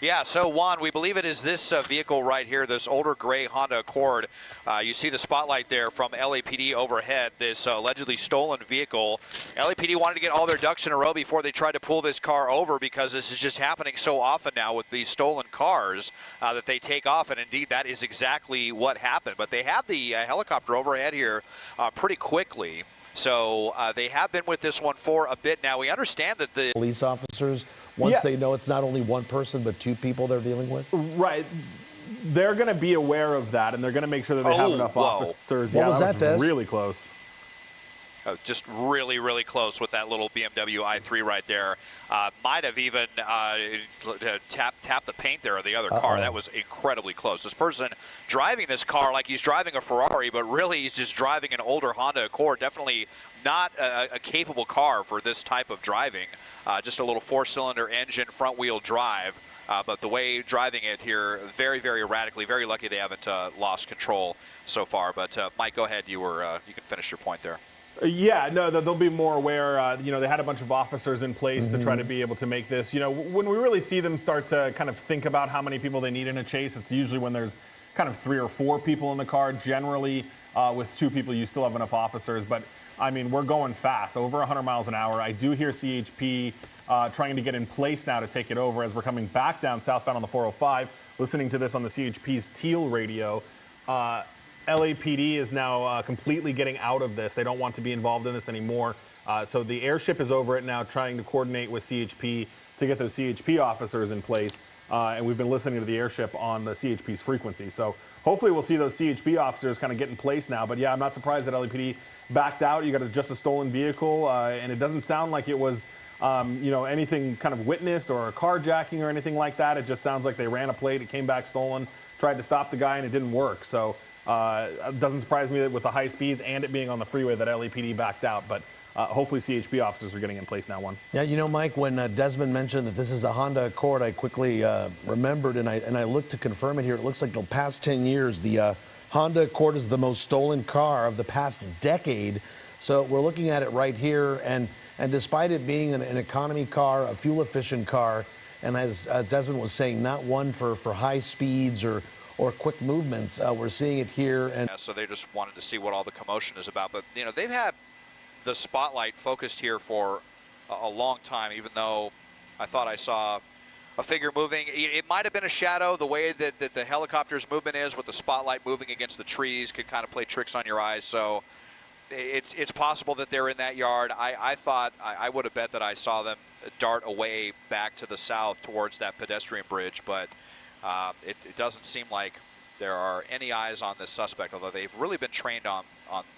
Yeah, so Juan, we believe it is this vehicle right here, this older gray Honda Accord. You see the spotlight there from LAPD overhead, this allegedly stolen vehicle. LAPD wanted to get all their ducks in a row before they tried to pull this car over, because this is just happening so often now with these stolen cars that they take off, and indeed that is exactly what happened. But they have the helicopter overhead here pretty quickly. So they have been with this one for a bit now. We understand that the police officers, once they know it's not only one person but two people they're dealing with? Right. They're going to be aware of that, and they're going to make sure that they have enough officers. What was that, Des? Really close. Just really, really close with that little BMW i3 right there. Might have even tapped the paint there of the other car. That was incredibly close. This person driving this car like he's driving a Ferrari, but really he's just driving an older Honda Accord. Definitely not a capable car for this type of driving. Just a little four-cylinder engine, front-wheel drive. But the way driving it here, very, very erratically. Very lucky they haven't lost control so far. But Mike, go ahead. You can finish your point there. Yeah, no, they'll be more aware. They had a bunch of officers in place to try to be able to make this. When we really see them start to kind of think about how many people they need in a chase, it's usually when there's kind of 3 or 4 people in the car. Generally, with 2 people, you still have enough officers. But, I mean, we're going fast, over 100 miles an hour. I do hear CHP trying to get in place now to take it over as we're coming back down southbound on the 405, listening to this on the CHP's Teal radio. LAPD is now completely getting out of this. They don't want to be involved in this anymore. So the airship is over it now, trying to coordinate with CHP to get those CHP officers in place. And we've been listening to the airship on the CHP's frequency. So hopefully we'll see those CHP officers kind of get in place now. But yeah, I'm not surprised that LAPD backed out. You got just a stolen vehicle, and it doesn't sound like it was anything kind of witnessed or a carjacking or anything like that. It just sounds like they ran a plate, it came back stolen, tried to stop the guy, and it didn't work. So it doesn't surprise me that with the high speeds and it being on the freeway that LAPD backed out. But hopefully CHP officers are getting in place now, Juan. Yeah, Mike, when Desmond mentioned that this is a Honda Accord, I quickly remembered, and I looked to confirm it here. It looks like the past 10 years, the Honda Accord is the most stolen car of the past decade. So we're looking at it right here, and despite it being an economy car, a fuel-efficient car, and as Desmond was saying, not one for high speeds or quick movements, we're seeing it here. And so they just wanted to see what all the commotion is about. But, they've had the spotlight focused here for a long time, even though I thought I saw a figure moving. It might have been a shadow. The way that the helicopter's movement is with the spotlight moving against the trees could kind of play tricks on your eyes. So it's possible that they're in that yard. I thought I would have bet that I saw them dart away back to the south towards that pedestrian bridge, but it doesn't seem like there are any eyes on this suspect, although they've really been trained on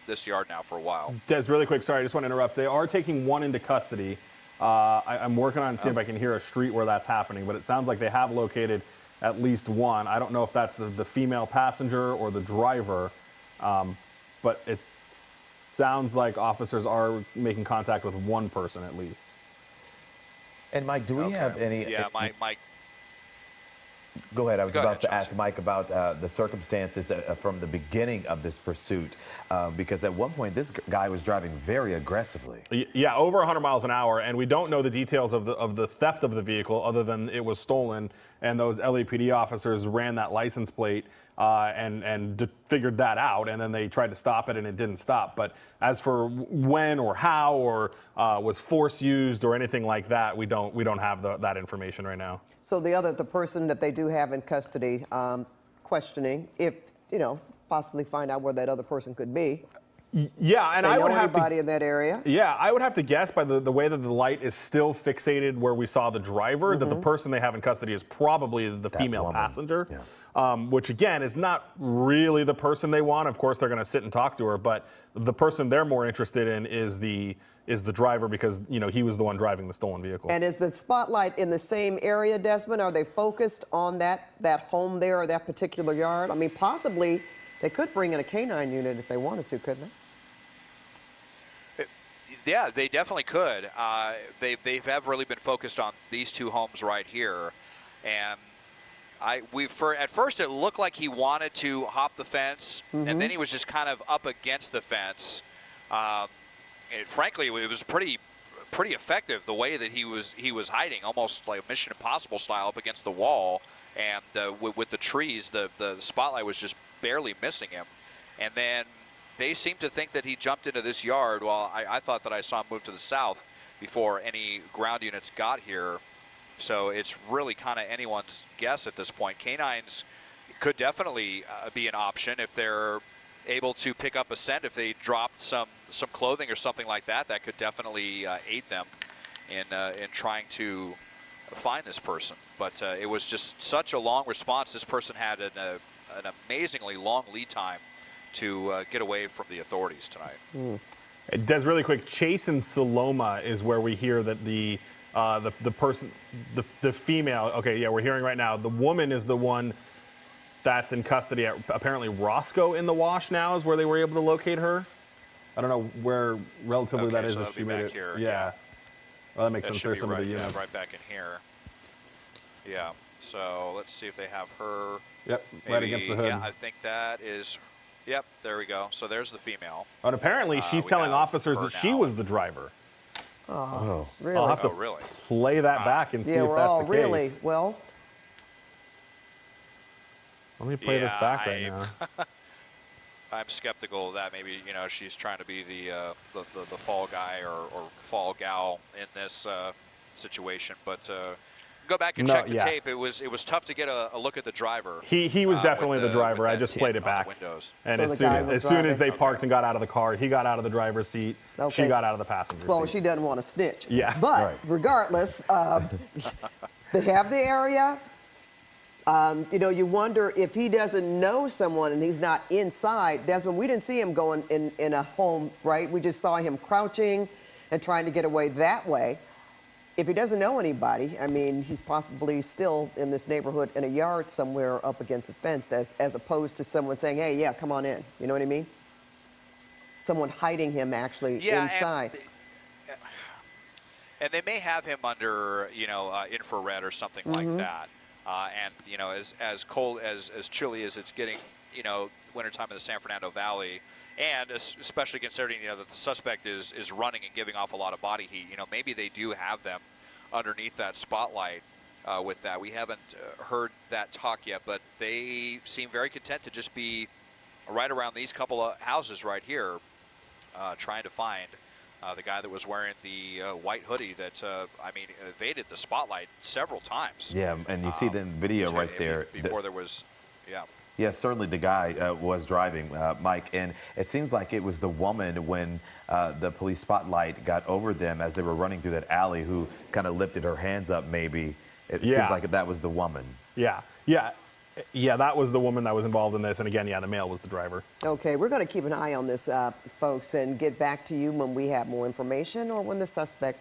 this yard now for a while. Des, really quick, sorry, I just want to interrupt. They are taking one into custody. I'm working on seeing if I can hear a street where that's happening, but it sounds like they have located at least one. I don't know if that's the female passenger or the driver, but it sounds like officers are making contact with one person at least. And Mike, do we have any? Yeah, Mike. Go ahead. I was about to ask Mike about the circumstances from the beginning of this pursuit, because at one point this guy was driving very aggressively. Yeah, over 100 miles an hour, and we don't know the details of the theft of the vehicle other than it was stolen, and those LAPD officers ran that license plate and figured that out, and then they tried to stop it and it didn't stop. But as for when or how or was force used or anything like that, we don't have that information right now. So the person that they do have in custody, questioning if possibly find out where that other person could be. Yeah, and I would have anybody in that area. Yeah, I would have to guess by the way that the light is still fixated where we saw the driver, that the person they have in custody is probably the female passenger, which again is not really the person they want. Of course, they're going to sit and talk to her, but the person they're more interested in is the driver, because he was the one driving the stolen vehicle. And is the spotlight in the same area, Desmond? Are they focused on that home there or that particular yard? I mean, possibly they could bring in a canine unit if they wanted to, couldn't they? Yeah, they definitely could. They have really been focused on these two homes right here, and at first it looked like he wanted to hop the fence, and then he was just kind of up against the fence. Frankly, it was a pretty pretty effective the way that he was hiding, almost like Mission Impossible style up against the wall, and with the trees, the spotlight was just barely missing him. And then they seemed to think that he jumped into this yard, while I thought that I saw him move to the south before any ground units got here. So it's really kind of anyone's guess at this point. Canines could definitely be an option if they're able to pick up a scent. If they dropped some clothing or something like that, that could definitely aid them in trying to find this person. But it was just such a long response. This person had an amazingly long lead time to get away from the authorities tonight. Des, really quick, Chase and Saloma is where we hear that the person, the female, okay, yeah, we're hearing right now, the woman is the one that's in custody at apparently Roscoe in the Wash now is where they were able to locate her. I don't know where relatively that is, so if she made it. here. Yeah. Well, that makes That sense. should There's be some right, of the units. right back in here. Yeah. So let's see if they have her. Yep, Maybe, right against the hood. Yeah, I think that is. Yep, there we go. So there's the female. And apparently she's we telling have officers her that she now. was the driver. Oh, really? I'll have to really? play that back and see yeah, if we're that's all the really case. well. Let me play this back right now. I'm skeptical of that. Maybe she's trying to be the fall guy or fall gal in this situation. But go back and check the tape. It was tough to get a look at the driver. He was definitely the driver. I just played it back. And So as soon as they driving. parked and got out of the car, he got out of the driver's seat. She Okay. got out of the passenger So seat. she doesn't want to snitch. Yeah. But Right. regardless, they have the area. You wonder if he doesn't know someone and he's not inside. Desmond, we didn't see him going in a home, right? We just saw him crouching and trying to get away that way. If he doesn't know anybody, I mean, he's possibly still in this neighborhood in a yard somewhere up against a fence, as opposed to someone saying, hey, yeah, come on in. You know what I mean? Someone hiding him actually inside. And they may have him under, infrared or something like that. And as cold as chilly as it's getting, wintertime in the San Fernando Valley, and especially considering that the suspect is running and giving off a lot of body heat, maybe they do have them underneath that spotlight with that. We haven't heard that talk yet, but they seem very content to just be right around these couple of houses right here, trying to find the guy that was wearing the white hoodie that, evaded the spotlight several times. Yeah, and you see the video right there. Before there was, Yeah, certainly the guy was driving, Mike, and it seems like it was the woman when the police spotlight got over them as they were running through that alley who kind of lifted her hands up maybe. It seems like that was the woman. Yeah, that was the woman that was involved in this. And again, the male was the driver. Okay, we're going to keep an eye on this, folks, and get back to you when we have more information or when the suspect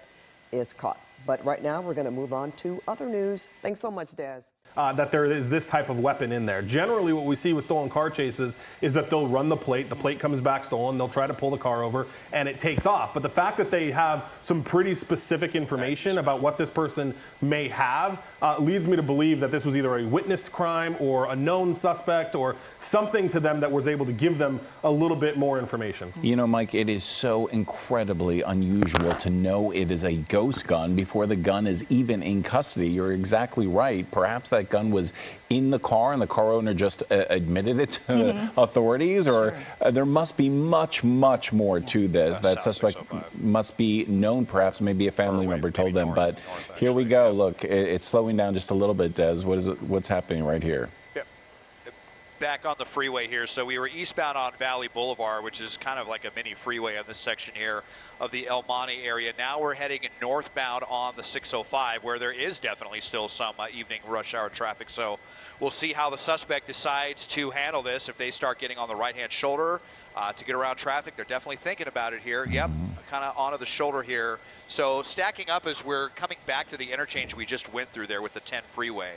is caught. But right now, we're going to move on to other news. Thanks so much, Des. That there is this type of weapon in there. Generally, what we see with stolen car chases is that they'll run the plate comes back stolen, they'll try to pull the car over, and it takes off. But the fact that they have some pretty specific information about what this person may have leads me to believe that this was either a witnessed crime or a known suspect or something to them that was able to give them a little bit more information. Mike, it is so incredibly unusual to know it is a ghost gun before the gun is even in custody. You're exactly right. Perhaps that gun was in the car and the car owner just admitted it to authorities, or there must be much, much more to this. That suspect must be known, perhaps maybe a family member told them. But here we go. Look, it's slowing down just a little bit, Des. What's happening right here? Back on the freeway here. So we were eastbound on Valley Boulevard, which is kind of like a mini freeway on this section here of the El Monte area. Now we're heading northbound on the 605, where there is definitely still some evening rush hour traffic. So we'll see how the suspect decides to handle this. If they start getting on the right-hand shoulder to get around traffic, they're definitely thinking about it here. Yep, kind of onto the shoulder here. So stacking up as we're coming back to the interchange we just went through there with the 10 freeway.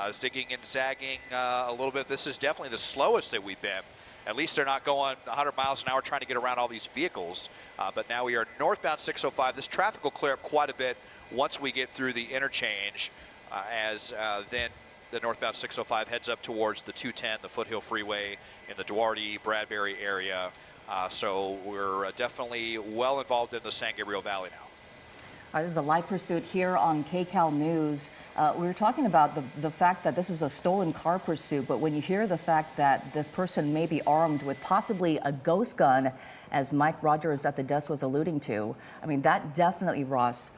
Zigging and zagging a little bit. This is definitely the slowest that we've been. At least they're not going 100 miles an hour trying to get around all these vehicles. But now we are northbound 605. This traffic will clear up quite a bit once we get through the interchange, as then the northbound 605 heads up towards the 210, the Foothill Freeway in the Duarte, Bradbury area. So we're definitely well involved in the San Gabriel Valley now. This is a live pursuit here on KCAL News. We were talking about the fact that this is a stolen car pursuit, but when you hear the fact that this person may be armed with possibly a ghost gun, as Mike Rogers at the desk was alluding to, I mean, that definitely, Ross,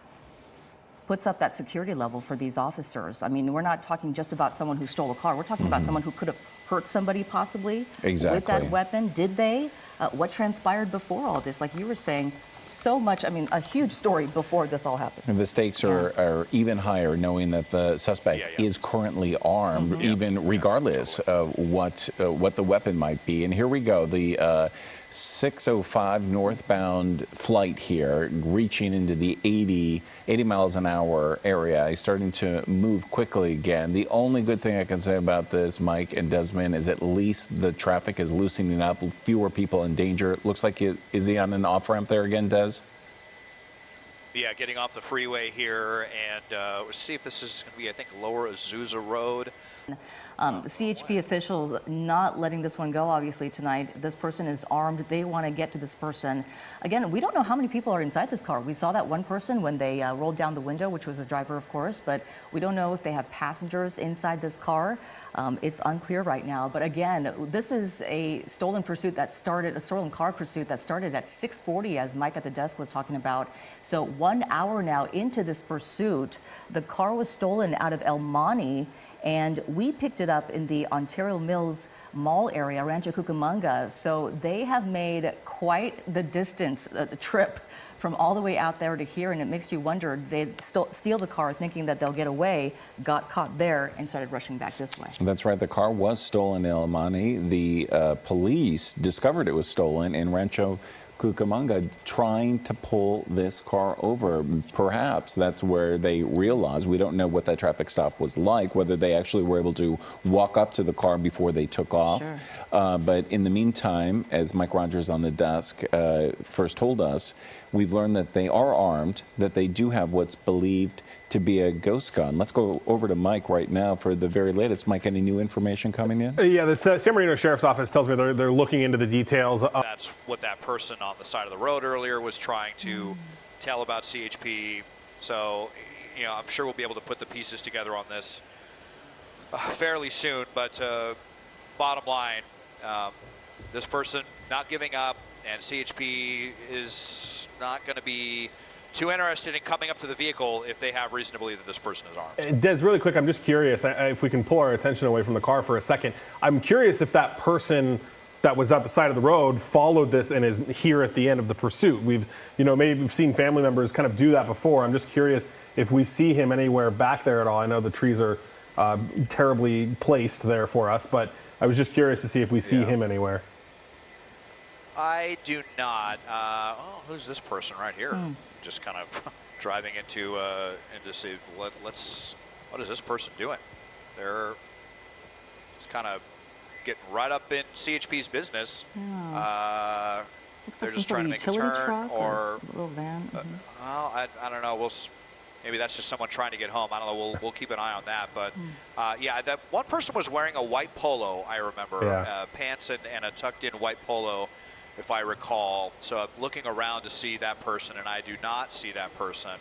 puts up that security level for these officers. I mean, we're not talking just about someone who stole a car. We're talking about someone who could have hurt somebody possibly with that weapon. Did they? What transpired before all this? Like you were saying, so much, I mean, a huge story before this all happened. And the stakes are even higher knowing that the suspect is currently armed, even regardless of what the weapon might be. And here we go, the 6:05 northbound flight here, reaching into the 80 miles an hour area. He's starting to move quickly again. The only good thing I can say about this, Mike and Desmond, is at least the traffic is loosening up, fewer people in danger. It looks like is he on an off-ramp there again, Des? Yeah, getting off the freeway here, and we'll see if this is going to be, I think, Lower Azusa Road. CHP officials not letting this one go, obviously, tonight. This person is armed. They want to get to this person. Again, we don't know how many people are inside this car. We saw that one person when they rolled down the window, which was the driver, of course, but we don't know if they have passengers inside this car. It's unclear right now. But again, this is a stolen pursuit that started, a stolen car pursuit that started at 6:40, as Mike at the desk was talking about. So 1 hour now into this pursuit, the car was stolen out of El Monte, and we picked it up in the Ontario Mills Mall area, Rancho Cucamonga. So they have made quite the distance, the trip from all the way out there to here, and it makes you wonder, they steal the car thinking that they'll get away, got caught there, and started rushing back this way. That's right, the car was stolen in El Monte. The police discovered it was stolen in Rancho Cucamonga, trying to pull this car over. Perhaps that's where they realized, we don't know what that traffic stop was like, whether they actually were able to walk up to the car before they took off. Sure. But in the meantime, as Mike Rogers on the desk first told us, we've learned that they are armed, that they do have what's believed to be a ghost gun. Let's go over to Mike right now for the very latest. Mike, any new information coming in? Yeah, the San Marino Sheriff's Office tells me they're looking into the details. That's what that person on the side of the road earlier was trying to tell about CHP. So, you know, I'm sure we'll be able to put the pieces together on this fairly soon. But bottom line, this person not giving up, and CHP is not going to be too interested in coming up to the vehicle if they have reason to believe that this person is armed. Des, really quick, I'm just curious, if we can pull our attention away from the car for a second. I'm curious if that person that was at the side of the road followed this and is here at the end of the pursuit. Maybe we've seen family members kind of do that before. I'm just curious if we see him anywhere back there at all. I know the trees are terribly placed there for us, but I was just curious to see if we see him anywhere. I do not. Who's this person right here? Just kind of driving into see what is this person doing? They're just kind of getting right up in CHP's business. Looks they're like just some trying to sort make of a utility turn, truck or a little van. well, I don't know. Maybe that's just someone trying to get home. I don't know. We'll keep an eye on that. But yeah, that one person was wearing a white polo. I remember pants and a tucked-in white polo, if I recall. So I'm looking around to see that person, and I do not see that person.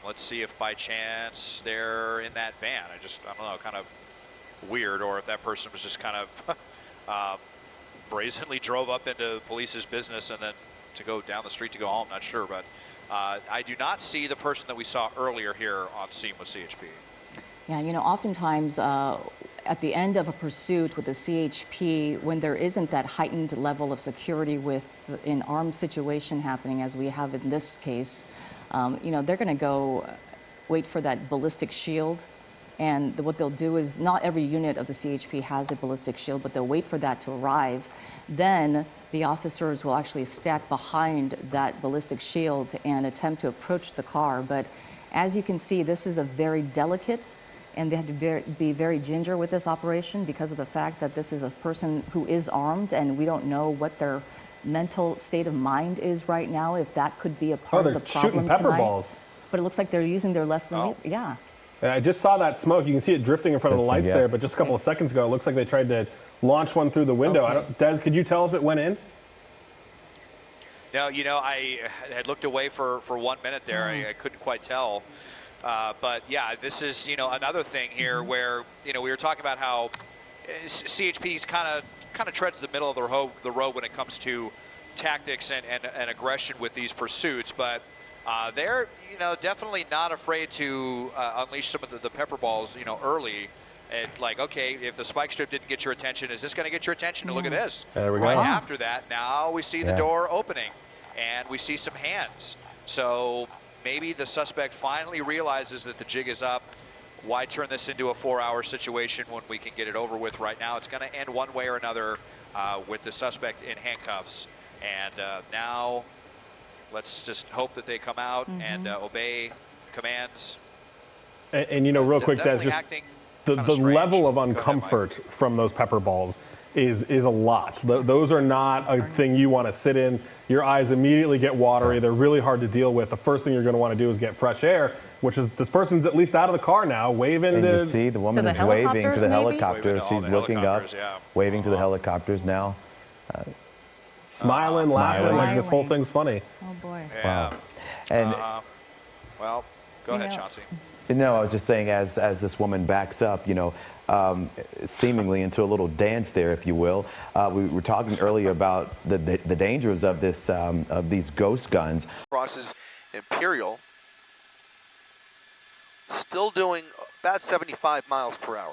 Let's see if by chance they're in that van. I don't know, kind of weird, or if that person was just kind of brazenly drove up into the police's business and then to go down the street to go home. Not sure, but I do not see the person that we saw earlier here on scene with CHP. Yeah, oftentimes at the end of a pursuit with the CHP, when there isn't that heightened level of security with an armed situation happening, as we have in this case, they're going to go wait for that ballistic shield. And what they'll do is, not every unit of the CHP has a ballistic shield, but they'll wait for that to arrive. Then the officers will actually stack behind that ballistic shield and attempt to approach the car. But as you can see, this is a very delicate, and they have to be very ginger with this operation because of the fact that this is a person who is armed, and we don't know what their mental state of mind is right now, if that could be a part of the problem shooting pepper tonight. balls. But it looks like they're using their less than yeah. I just saw that smoke. You can see it drifting in front of the lights there, but just a couple of seconds ago, it looks like they tried to launch one through the window. Des, could you tell if it went in? No, I had looked away for 1 minute there. I couldn't quite tell. But yeah, this is, another thing here where, we were talking about how CHP's kind of treads the middle of the road when it comes to tactics and aggression with these pursuits. But they're, definitely not afraid to unleash some of the pepper balls, early. And like, okay, if the spike strip didn't get your attention, is this going to get your attention? And look at this. There we go. Right after that, now we see the door opening, and we see some hands. So maybe the suspect finally realizes that the jig is up. Why turn this into a 4-hour situation when we can get it over with right now? It's going to end one way or another with the suspect in handcuffs. And now let's just hope that they come out and obey commands. And real quick, that's just the level of uncomfort from those pepper balls is a lot. Those are not a thing you want to sit in. Your eyes immediately get watery. They're really hard to deal with. The first thing you're going to want to do is get fresh air, which is this person's at least out of the car now, waving and to... you see the woman is waving to the helicopters. She's looking up, waving to the helicopters now. Smiling, laughing, like this whole thing's funny. Oh, boy. Yeah. Wow. And well, go ahead, Chauncey. No, I was just saying, as this woman backs up, seemingly into a little dance there, if you will. We were talking earlier about the dangers of this of these ghost guns. Crosses Imperial, still doing about 75 miles per hour.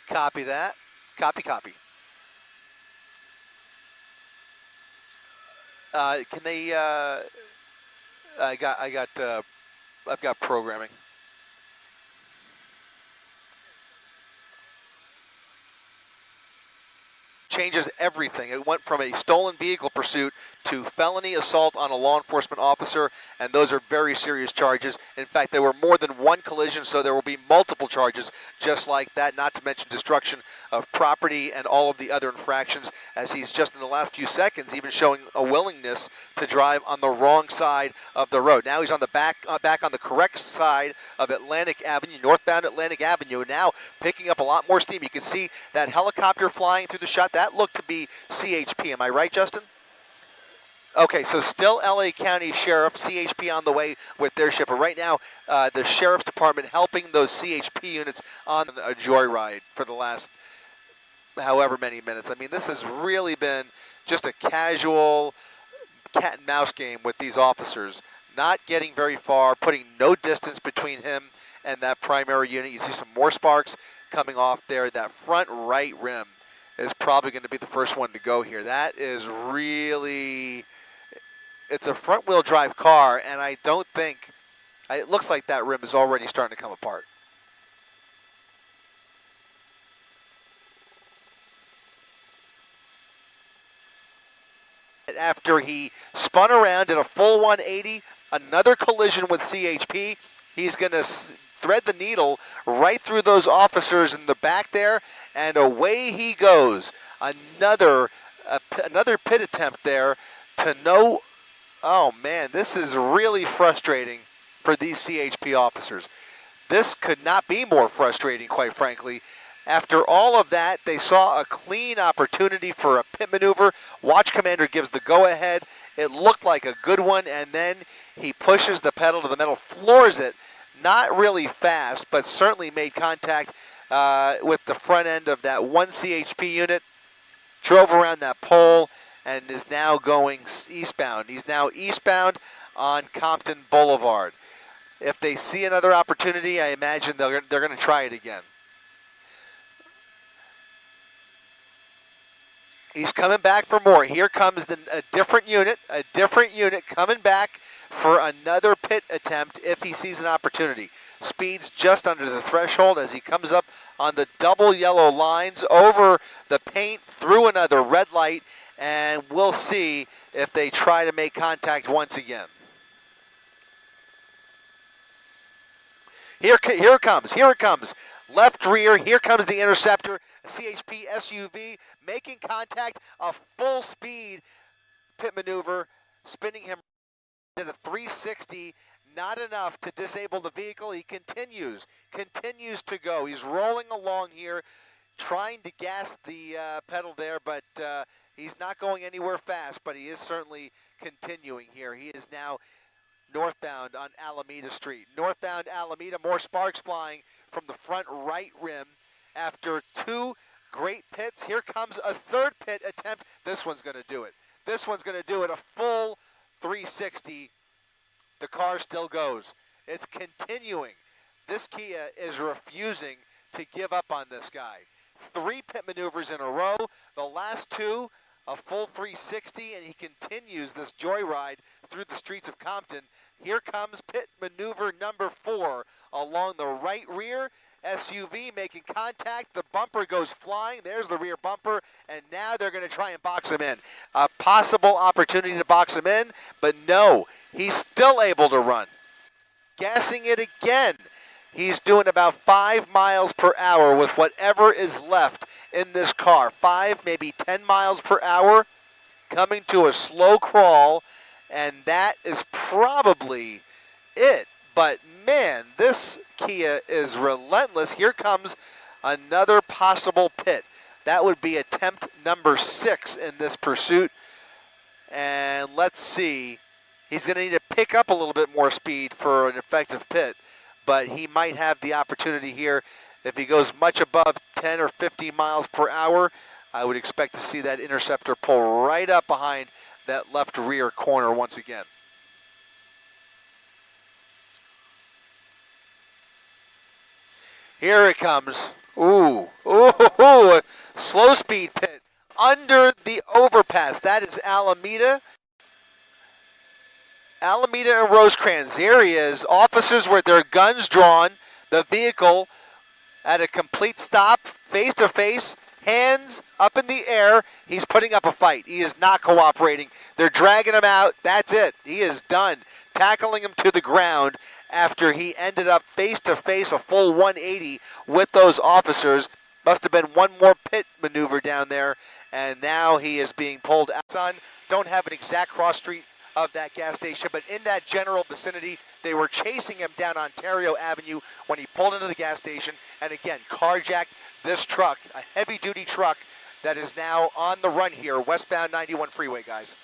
Copy that. Copy. Can they? I've got programming. Changes everything. It went from a stolen vehicle pursuit to felony assault on a law enforcement officer, and those are very serious charges. In fact, there were more than one collision, so there will be multiple charges just like that, not to mention destruction of property and all of the other infractions, as he's just in the last few seconds even showing a willingness to drive on the wrong side of the road. Now he's on the back on the correct side of Atlantic Avenue, northbound Atlantic Avenue, now picking up a lot more steam. You can see that helicopter flying through the shot. That looked to be CHP. Am I right, Justin? Okay, so still LA County Sheriff, CHP on the way with their ship. But right now, the Sheriff's Department helping those CHP units on a joyride for the last however many minutes. I mean, this has really been just a casual cat and mouse game with these officers, not getting very far, putting no distance between him and that primary unit. You see some more sparks coming off there. That front right rim is probably going to be the first one to go here. That is really... It's a front-wheel drive car, and I don't think... It looks like that rim is already starting to come apart. After he spun around, did a full 180, another collision with CHP, he's going to thread the needle right through those officers in the back there, and away he goes. Another pit attempt there to no... Oh, man, this is really frustrating for these CHP officers. This could not be more frustrating, quite frankly. After all of that, they saw a clean opportunity for a pit maneuver. Watch commander gives the go-ahead. It looked like a good one, and then he pushes the pedal to the metal, floors it. Not really fast, but certainly made contact with the front end of that one CHP unit. Drove around that pole and is now going eastbound. He's now eastbound on Compton Boulevard. If they see another opportunity, I imagine they're going to try it again. He's coming back for more. Here comes a different unit coming back for another pit attempt if he sees an opportunity. Speeds just under the threshold as he comes up on the double yellow lines, over the paint, through another red light, and we'll see if they try to make contact once again. Here it comes. left rear. Here comes the Interceptor, a CHP SUV, making contact, a full speed pit maneuver, spinning him at a 360. Not enough to disable the vehicle. He continues to go. He's rolling along here, trying to gas the pedal there, but he's not going anywhere fast, but he is certainly continuing here. He is now northbound on Alameda Street. Northbound Alameda, more sparks flying from the front right rim after two great pits. Here comes a third pit attempt. This one's going to do it. This one's going to do it, a full 360. The car still goes. It's continuing. This Kia is refusing to give up on this guy. 3 pit maneuvers in a row. The last 2, a full 360, and he continues this joyride through the streets of Compton. Here comes pit maneuver number 4 along the right rear. SUV making contact. The bumper goes flying. There's the rear bumper, and now they're going to try and box him in. A possible opportunity to box him in, but no, he's still able to run. Gassing it again. He's doing about 5 miles per hour with whatever is left in this car. 5, maybe 10 miles per hour, coming to a slow crawl, and that is probably it. But man, this Kia is relentless. Here comes another possible pit. That would be attempt number 6 in this pursuit. And let's see. He's going to need to pick up a little bit more speed for an effective pit, but he might have the opportunity here. If he goes much above 10 or 15 miles per hour, I would expect to see that Interceptor pull right up behind that left rear corner once again. Here it comes. Ooh, a slow speed pit under the overpass. That is Alameda. Alameda and Rosecrans. Here he is. Officers with their guns drawn. The vehicle at a complete stop, face to face, hands up in the air. He's putting up a fight. He is not cooperating. They're dragging him out. That's it. He is done. Tackling him to the ground after he ended up face to face, a full 180 with those officers. Must have been one more pit maneuver down there, and now he is being pulled out. Don't have an exact cross street of that gas station, but in that general vicinity, they were chasing him down Ontario Avenue when he pulled into the gas station, and again, carjacked this truck, a heavy-duty truck that is now on the run here, westbound 91 freeway, guys.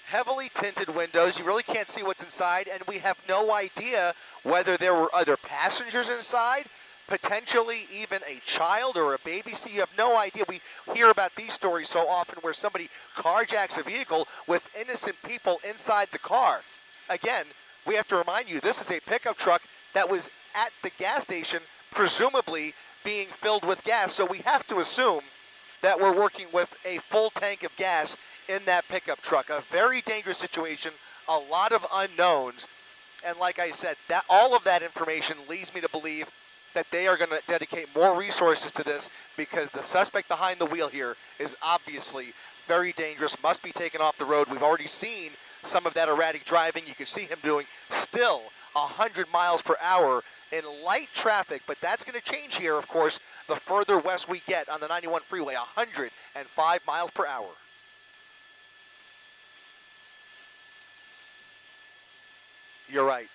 Heavily tinted windows. You really can't see what's inside, and we have no idea whether there were other passengers inside, potentially even a child or a baby. See, you have no idea. We hear about these stories so often where somebody carjacks a vehicle with innocent people inside the car. Again, we have to remind you, this is a pickup truck that was at the gas station, presumably being filled with gas, so we have to assume that we're working with a full tank of gas in that pickup truck. A very dangerous situation, a lot of unknowns, and like I said, that all of that information leads me to believe that they are going to dedicate more resources to this because the suspect behind the wheel here is obviously very dangerous, must be taken off the road. We've already seen some of that erratic driving. You can see him doing still 100 miles per hour in light traffic, but that's going to change here, of course, the further west we get on the 91 freeway, 105 miles per hour. You're right.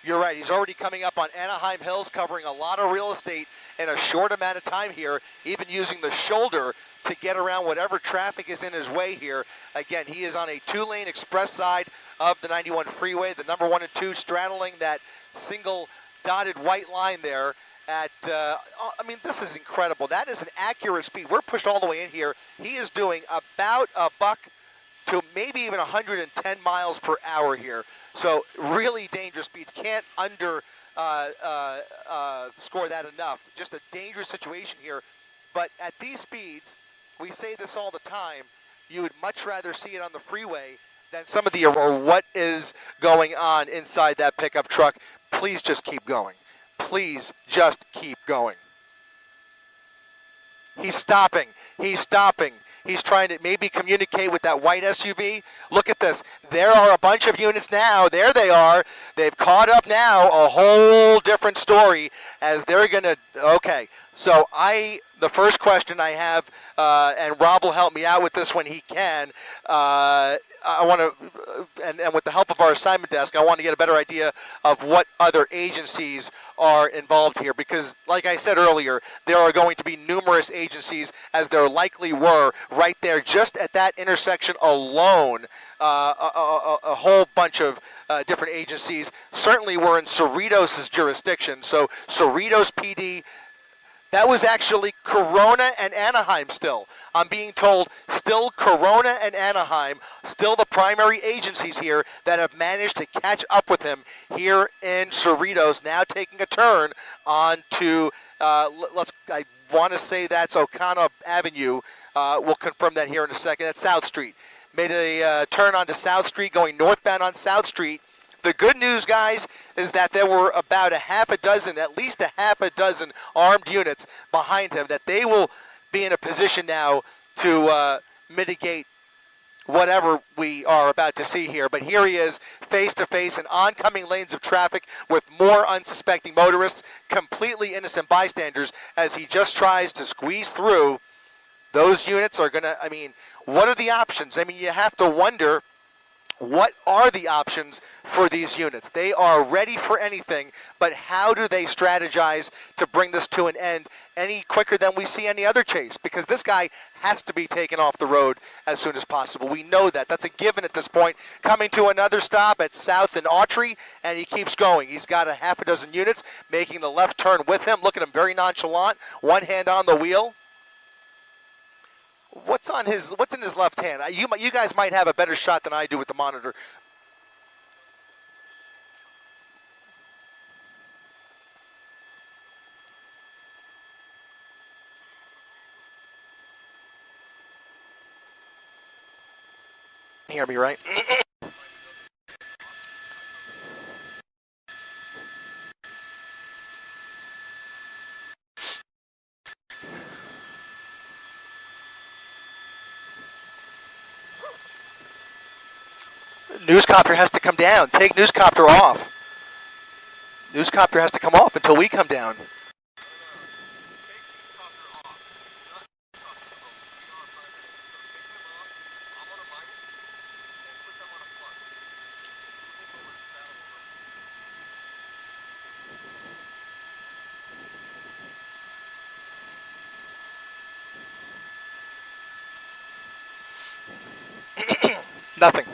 You're right. He's already coming up on Anaheim Hills, covering a lot of real estate in a short amount of time here, even using the shoulder to get around whatever traffic is in his way here. Again, he is on a 2-lane express side of the 91 freeway, the number 1 and 2 straddling that single dotted white line there at, I mean, this is incredible. That is an accurate speed. We're pushed all the way in here. He is doing about a buck to maybe even 110 miles per hour here. So really dangerous speeds. Can't score that enough. Just a dangerous situation here. But at these speeds, we say this all the time, you would much rather see it on the freeway than some of the, or what is going on inside that pickup truck. Please just keep going. Please just keep going. He's stopping. He's stopping. He's trying to maybe communicate with that white SUV. Look at this. There are a bunch of units now. There they are. They've caught up now. A whole different story as they're going to, okay. So the first question I have, and Rob will help me out with this when he can, I want to, and with the help of our assignment desk, I want to get a better idea of what other agencies are involved here, because like I said earlier, there are going to be numerous agencies, as there likely were right there just at that intersection alone. A whole bunch of different agencies certainly were in Cerritos' jurisdiction. So Cerritos PD, that was actually Corona and Anaheim still. I'm being told still Corona and Anaheim, still the primary agencies here that have managed to catch up with him here in Cerritos, now taking a turn onto, I want to say that's O'Connor Avenue. We'll confirm that here in a second. That's South Street. Made a turn onto South Street, going northbound on South Street. The good news, guys, is that there were about at least a half a dozen armed units behind him, that they will be in a position now to mitigate whatever we are about to see here. But here he is, face to face in oncoming lanes of traffic with more unsuspecting motorists, completely innocent bystanders, as he just tries to squeeze through. Those units are going to, what are the options? You have to wonder, what are the options for these units? They are ready for anything, but how do they strategize to bring this to an end any quicker than we see any other chase? Because this guy has to be taken off the road as soon as possible. We know that. That's a given at this point. Coming to another stop at South and Autry, and he keeps going. He's got a half a dozen units making the left turn with him. Look at him, very nonchalant, one hand on the wheel. What's in his left hand? You guys might have a better shot than I do with the monitor. You hear me, right? Newscopter has to come down. Take newscopter off. Newscopter has to come off until we come down. Nothing.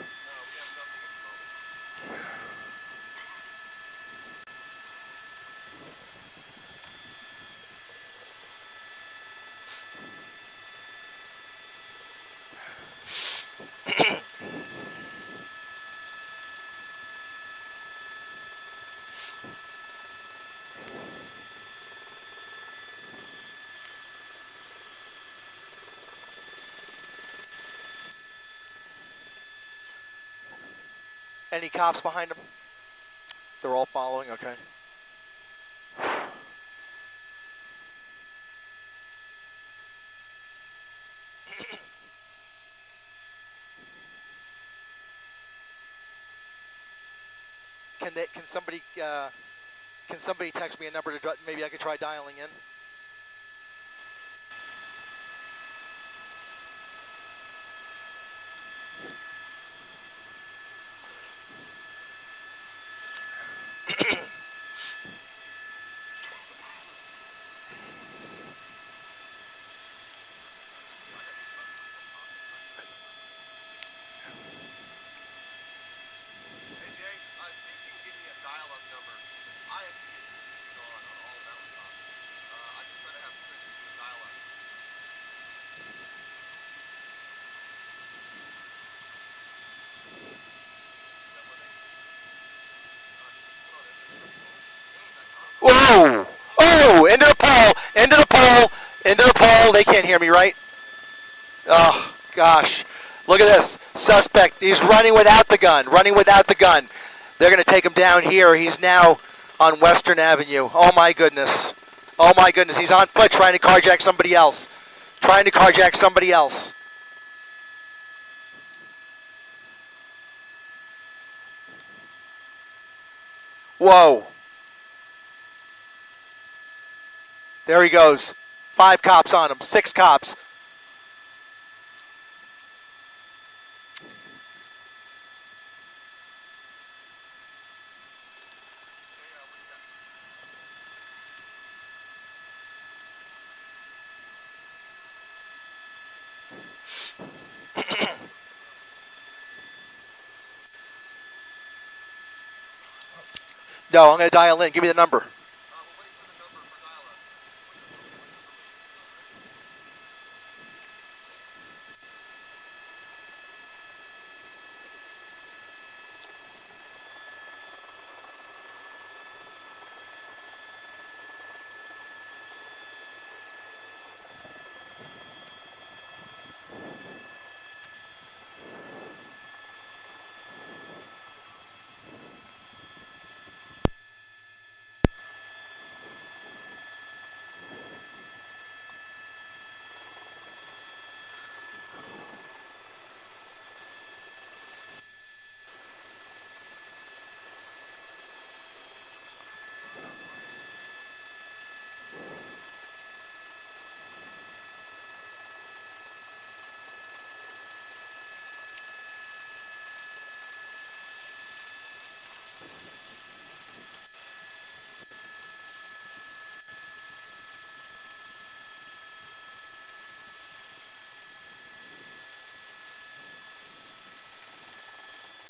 Any cops behind him? They're all following, okay. Can somebody text me a number to maybe I could try dialing in? Whoa! Oh! Into the pole! Into the pole! Into the pole! They can't hear me, right? Oh, gosh. Look at this. Suspect, he's running without the gun, They're going to take him down here. He's now on Western Avenue. Oh, my goodness. Oh, my goodness. He's on foot trying to carjack somebody else. Whoa. There he goes. 5 cops on him, 6 cops. No, I'm going to dial in. Give me the number.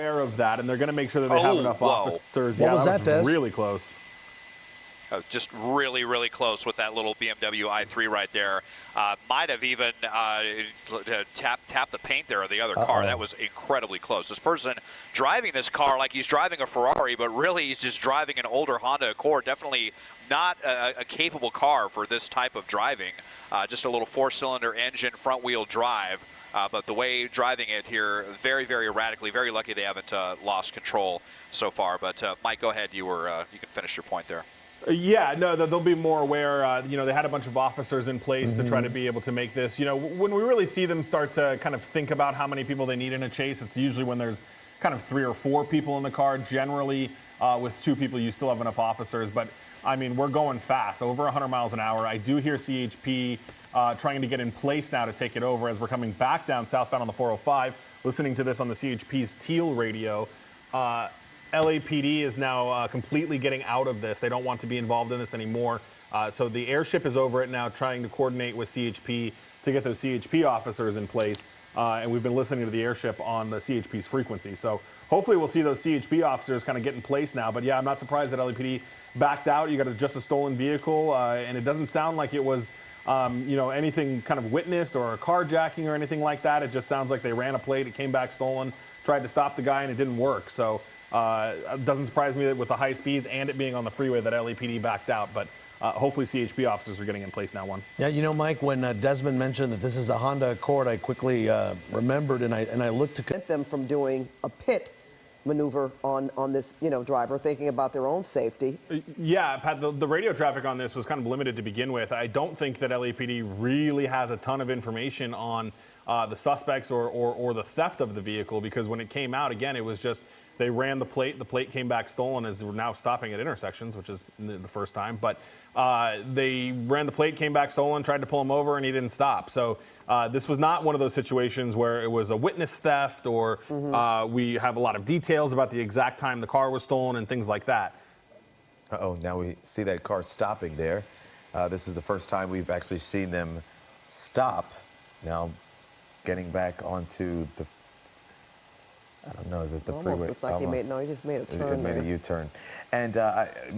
Of that, and they're going to make sure that they have enough officers. What was that, Des? Really close. Just really, really close with that little BMW i3 right there. Might have even tapped the paint there of the other car. That was incredibly close. This person driving this car like he's driving a Ferrari, but really he's just driving an older Honda Accord. Definitely not a capable car for this type of driving. Just a little 4-cylinder engine, front-wheel drive. But the way driving it here, very, very erratically. Very lucky they haven't lost control so far. But Mike, go ahead. You can finish your point there. Yeah, no, they'll be more aware. They had a bunch of officers in place to try to be able to make this. When we really see them start to kind of think about how many people they need in a chase, it's usually when there's kind of 3 or 4 people in the car. Generally, with 2 people, you still have enough officers. But, I mean, we're going fast, over 100 miles an hour. I do hear CHP trying to get in place now to take it over as we're coming back down southbound on the 405. Listening to this on the CHP's Teal radio. LAPD is now completely getting out of this. They don't want to be involved in this anymore. So the airship is over it now, trying to coordinate with CHP to get those CHP officers in place. And we've been listening to the airship on the CHP's frequency. So hopefully we'll see those CHP officers kind of get in place now. But yeah, I'm not surprised that LAPD backed out. You got just a stolen vehicle, and it doesn't sound like it was anything kind of witnessed or a carjacking or anything like that. It just sounds like they ran a plate, it came back stolen, tried to stop the guy, and it didn't work. So it doesn't surprise me that with the high speeds and it being on the freeway that LAPD backed out. But hopefully CHP officers are getting in place now. Yeah, Mike, when Desmond mentioned that this is a Honda Accord, I quickly remembered and I looked to prevent them from doing a pit maneuver on this driver, thinking about their own safety. Yeah, Pat, the radio traffic on this was kind of limited to begin with. I don't think that LAPD really has a ton of information on the suspects or the theft of the vehicle, because when it came out, again, it was just they ran the plate came back stolen, as we're now stopping at intersections, which is the first time. But they ran the plate, came back stolen, tried to pull him over, and he didn't stop. So this was not one of those situations where it was a witness theft or we have a lot of details about the exact time the car was stolen and things like that. Now we see that car stopping there. This is the first time we've actually seen them stop. Now getting back onto the, I don't know, is it the almost freeway? Looked like he just made a turn. He made a U-turn. And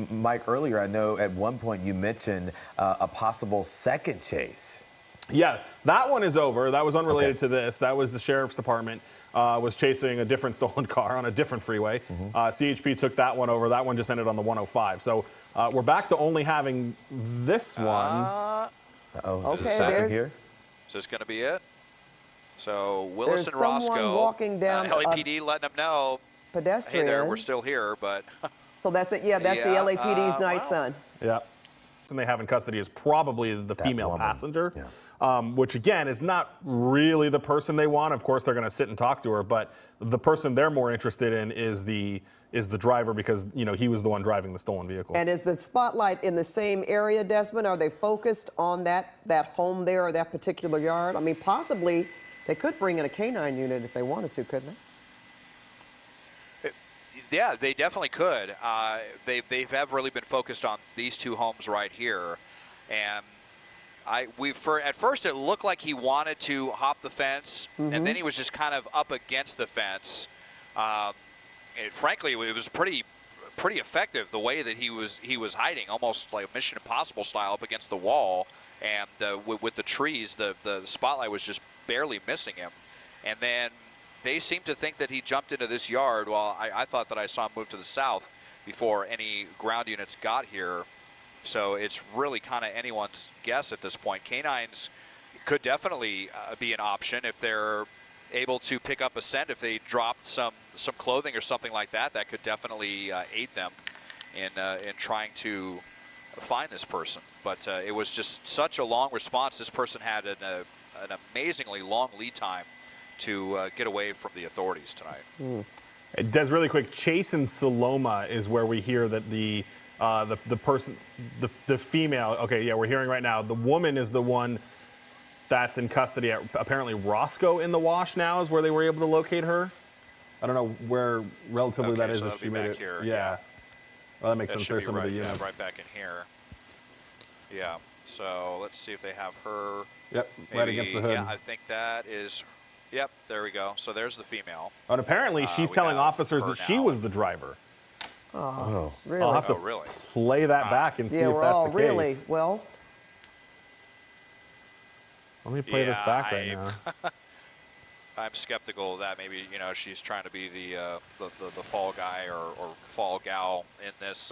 Mike, earlier I know at one point you mentioned a possible second chase. Yeah, that one is over. That was unrelated to this. That was the sheriff's department was chasing a different stolen car on a different freeway. CHP took that one over. That one just ended on the 105. So we're back to only having this one. Okay, Is this going to be it? So Willis There's and Roscoe, someone walking down a LAPD letting them know, pedestrian. hey there, we're still here, but So that's it. Yeah, that's the Yeah, LAPD's night well. sun. Yeah. And they have in custody is probably the female woman. passenger, which again is not really the person they want. Of course, they're going to sit and talk to her, but the person they're more interested in is the driver because he was the one driving the stolen vehicle. And is the spotlight in the same area, Desmond? Are they focused on that home there or that particular yard? I mean, possibly they could bring in a canine unit if they wanted to, couldn't they? Yeah, they definitely could. They have really been focused on these two homes right here, and at first it looked like he wanted to hop the fence, and then he was just kind of up against the fence. Frankly, it was pretty effective the way that he was hiding, almost like a Mission Impossible style up against the wall, and with the trees, the spotlight was just barely missing him, and then they seem to think that he jumped into this yard while I thought that I saw him move to the south before any ground units got here. So it's really kind of anyone's guess at this point. Canines could definitely be an option if they're able to pick up a scent. If they dropped some clothing or something like that, that could definitely aid them in trying to find this person. But it was just such a long response. This person had an amazingly long lead time to get away from the authorities tonight. Des, really quick, Chase and Saloma is where we hear that the person, the female, okay, yeah, we're hearing right now, the woman is the one that's in custody at apparently Roscoe in the Wash now is where they were able to locate her. I don't know where relatively that is so if she made it. Here, yeah. Well, that makes that sense. should There's be some right, of the units. yeah, right back in here. Yeah, so let's see if they have her. Yep, right against the hood. Yeah, I think that is, yep, there we go. So there's the female. And apparently she's we telling have officers her that she now. was the driver. Oh, really? I'll have to really? play that back and see Yeah, if we're that's all the really, case. well, Let me play this back right now. I'm skeptical that maybe she's trying to be the fall guy or fall gal in this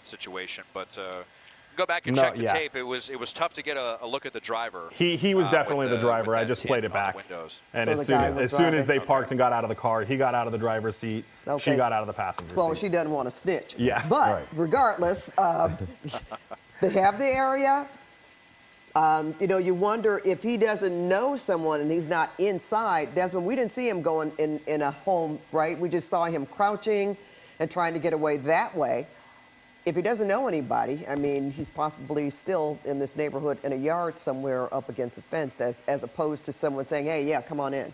situation, but go back and check the tape. It was tough to get a look at the driver. He was definitely the driver. I just played it back. And So as soon as they driving. parked and got out of the car, he got out of the driver's seat. She Okay. got out of the passenger so seat. she doesn't want to snitch. Yeah. But Right. regardless, they have the area. You wonder if he doesn't know someone and he's not inside. Desmond, we didn't see him going in a home, right? We just saw him crouching and trying to get away that way. If he doesn't know anybody, I mean, he's possibly still in this neighborhood in a yard somewhere up against a fence as opposed to someone saying, hey, yeah, come on in.